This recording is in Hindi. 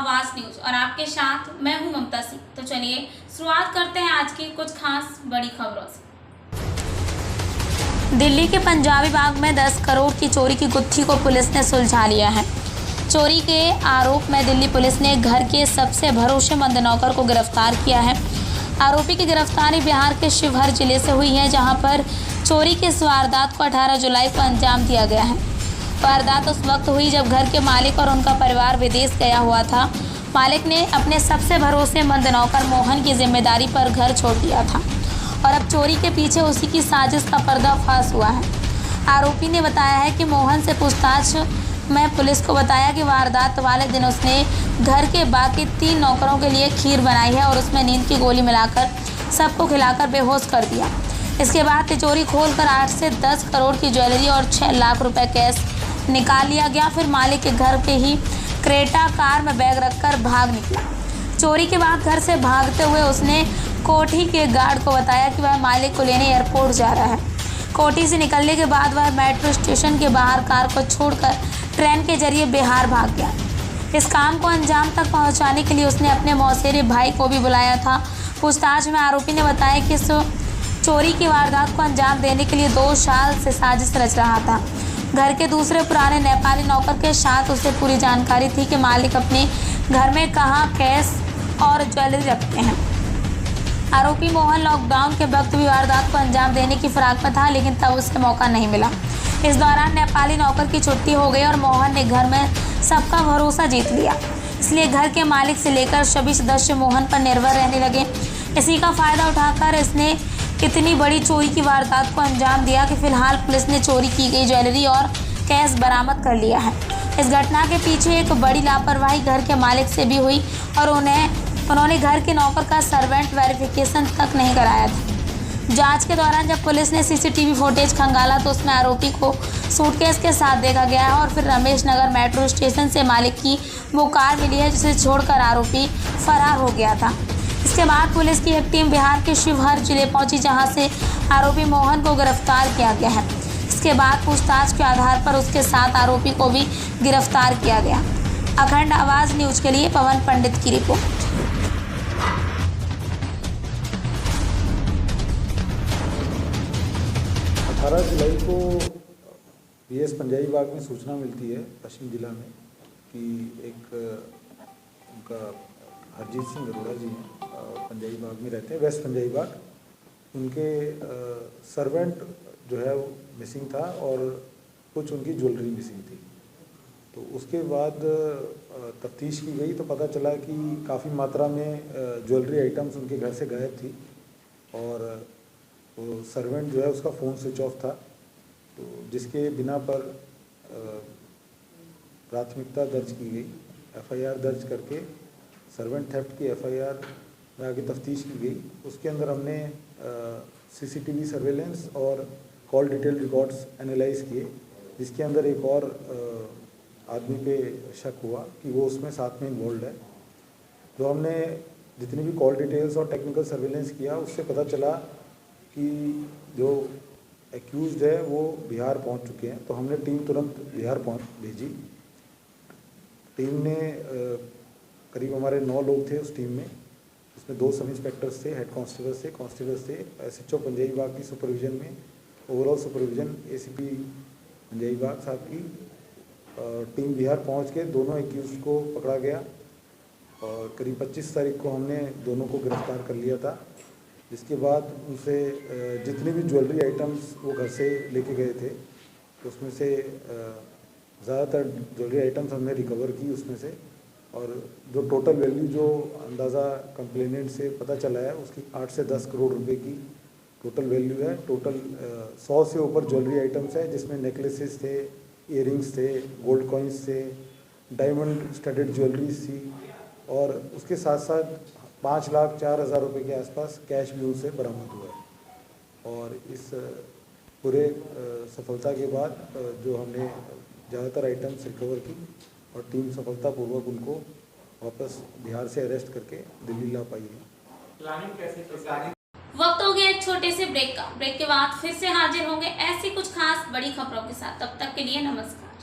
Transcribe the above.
आवाज न्यूज और आपके साथ मैं हूं ममता सिंह। तो चलिए शुरुआत करते हैं आज की कुछ खास बड़ी खबरों से। दिल्ली के पंजाबी बाग में 10 करोड़ की चोरी की गुत्थी को पुलिस ने सुलझा लिया है। चोरी के आरोप में दिल्ली पुलिस ने घर के सबसे भरोसेमंद नौकर को गिरफ्तार किया है। आरोपी की गिरफ्तारी बिहार के शिवहर जिले से हुई है, जहां पर चोरी की इस वारदात को 18 जुलाई को अंजाम दिया गया है। वारदात उस वक्त हुई जब घर के मालिक और उनका परिवार विदेश गया हुआ था। मालिक ने अपने सबसे भरोसेमंद नौकर मोहन की जिम्मेदारी पर घर छोड़ दिया था और अब चोरी के पीछे उसी की साजिश का पर्दाफाश हुआ है। आरोपी ने बताया है कि मोहन से पूछताछ में पुलिस को बताया कि वारदात वाले दिन उसने घर के बाकी 3 नौकरों के लिए खीर बनाई है और उसमें नींद की गोली मिलाकर सबको खिलाकर बेहोश कर दिया। इसके बाद तिजोरी खोलकर 8 से 10 करोड़ की ज्वेलरी और 6 लाख रुपए कैश निकाल लिया गया। फिर मालिक के घर पे ही क्रेटा कार में बैग रखकर भाग निकला। चोरी के बाद घर से भागते हुए उसने कोठी के गार्ड को बताया कि वह मालिक को लेने एयरपोर्ट जा रहा है। कोठी से निकलने के बाद वह मेट्रो स्टेशन के बाहर कार को छोड़कर ट्रेन के जरिए बिहार भाग गया। इस काम को अंजाम तक पहुंचाने के लिए उसने अपने मौसेरे भाई को भी बुलाया था। पूछताछ में आरोपी ने बताया कि इस चोरी की वारदात को अंजाम देने के लिए 2 साल से साजिश रच रहा था। घर के दूसरे पुराने नेपाली नौकर के साथ उसे पूरी जानकारी थी कि मालिक अपने घर में कहाँ कैश और ज्वेलरी रखते हैं। आरोपी मोहन लॉकडाउन के वक्त भी वारदात को अंजाम देने की फिराक में था, लेकिन तब उसे मौका नहीं मिला। इस दौरान नेपाली नौकर की छुट्टी हो गई और मोहन ने घर में सबका भरोसा जीत लिया। इसलिए घर के मालिक से लेकर सभी सदस्य मोहन पर निर्भर रहने लगे। इसी का फायदा उठाकर इसने इतनी बड़ी चोरी की वारदात को अंजाम दिया कि फिलहाल पुलिस ने चोरी की गई ज्वेलरी और कैश बरामद कर लिया है। इस घटना के पीछे एक बड़ी लापरवाही घर के मालिक से भी हुई और उन्होंने घर के नौकर का सर्वेंट वेरिफिकेशन तक नहीं कराया था। जांच के दौरान जब पुलिस ने सीसीटीवी फुटेज खंगाला तो उसमें आरोपी को सूटकेस के साथ देखा गया है और फिर रमेश नगर मेट्रो स्टेशन से मालिक की वो कार मिली है जिसे छोड़कर आरोपी फरार हो गया था। इसके बाद पुलिस की एक टीम बिहार के शिवहर जिले पहुंची, जहां से आरोपी मोहन को गिरफ्तार किया गया है। इसके बाद पूछताछ के आधार पर उसके साथ आरोपी को भी गिरफ्तार किया गया। अखंड आवाज न्यूज के लिए पवन पंडित की रिपोर्ट। 18 जुलाई को पीएस पंजाबी बाग में सूचना मिलती है पश्चिम जिला में कि एक उनका हरजीत सिंह अरोड़ा जी हैं, पंजाबी बाग में रहते हैं, वेस्ट पंजाबी बाग। उनके सर्वेंट जो है वो मिसिंग था और कुछ उनकी ज्वेलरी मिसिंग थी। तो उसके बाद तफ्तीश की गई तो पता चला कि काफ़ी मात्रा में ज्वेलरी आइटम्स उनके घर से गायब थी और वो सर्वेंट जो है उसका फ़ोन स्विच ऑफ था। तो जिसके बिना पर प्राथमिकता दर्ज की गई, एफआईआर दर्ज करके सर्वेंट थेफ्ट की एफआईआर में आगे तफ्तीश की गई। उसके अंदर हमने सीसीटीवी सर्वेलेंस और कॉल डिटेल रिकॉर्ड्स एनालाइज किए, जिसके अंदर एक और आदमी पे शक हुआ कि वो उसमें साथ में इन्वॉल्व है। तो हमने जितनी भी कॉल डिटेल्स और टेक्निकल सर्वेलेंस किया उससे पता चला कि जो एक्यूज्ड है वो बिहार पहुंच चुके हैं। तो हमने टीम तुरंत बिहार भेजी। टीम ने करीब हमारे 9 लोग थे उस टीम में, उसमें 2 सब इंस्पेक्टर्स थे, हेड कांस्टेबल्स थे, एसएचओ पंजाबी बाग की सुपरविजन में, ओवरऑल सुपरविजन एसीपी पंजाबी बाग साहब की टीम बिहार पहुंच के दोनों एक्यूज्ड को पकड़ा गया और करीब 25 तारीख को हमने दोनों को गिरफ्तार कर लिया था। जिसके बाद उनसे जितनी भी ज्वेलरी आइटम्स वो घर से लेके गए थे तो उसमें से ज़्यादातर ज्वेलरी आइटम्स हमने रिकवर की उसमें से, और जो टोटल वैल्यू जो अंदाज़ा कंप्लेनेंट से पता चला है उसकी 8 से 10 करोड़ रुपए की टोटल वैल्यू है। टोटल 100 से ऊपर ज्वेलरी आइटम्स है, जिसमें नेकलेसेस थे, इयरिंग्स थे, गोल्ड कॉइन्स थे, डायमंड स्टडेड ज्वेलरीज थी और उसके साथ साथ 5,04,000 रुपये के आसपास कैश भी उनसे बरामद हुआ है। और इस पूरे सफलता के बाद जो हमने ज़्यादातर आइटम्स रिकवर की और टीम सफलतापूर्वक उनको वापस बिहार से अरेस्ट करके दिल्ली ला पाई है। वक्त हो गया एक छोटे से ब्रेक का। ब्रेक के बाद फिर से हाजिर होंगे ऐसी कुछ खास बड़ी खबरों के साथ। तब तक के लिए नमस्कार।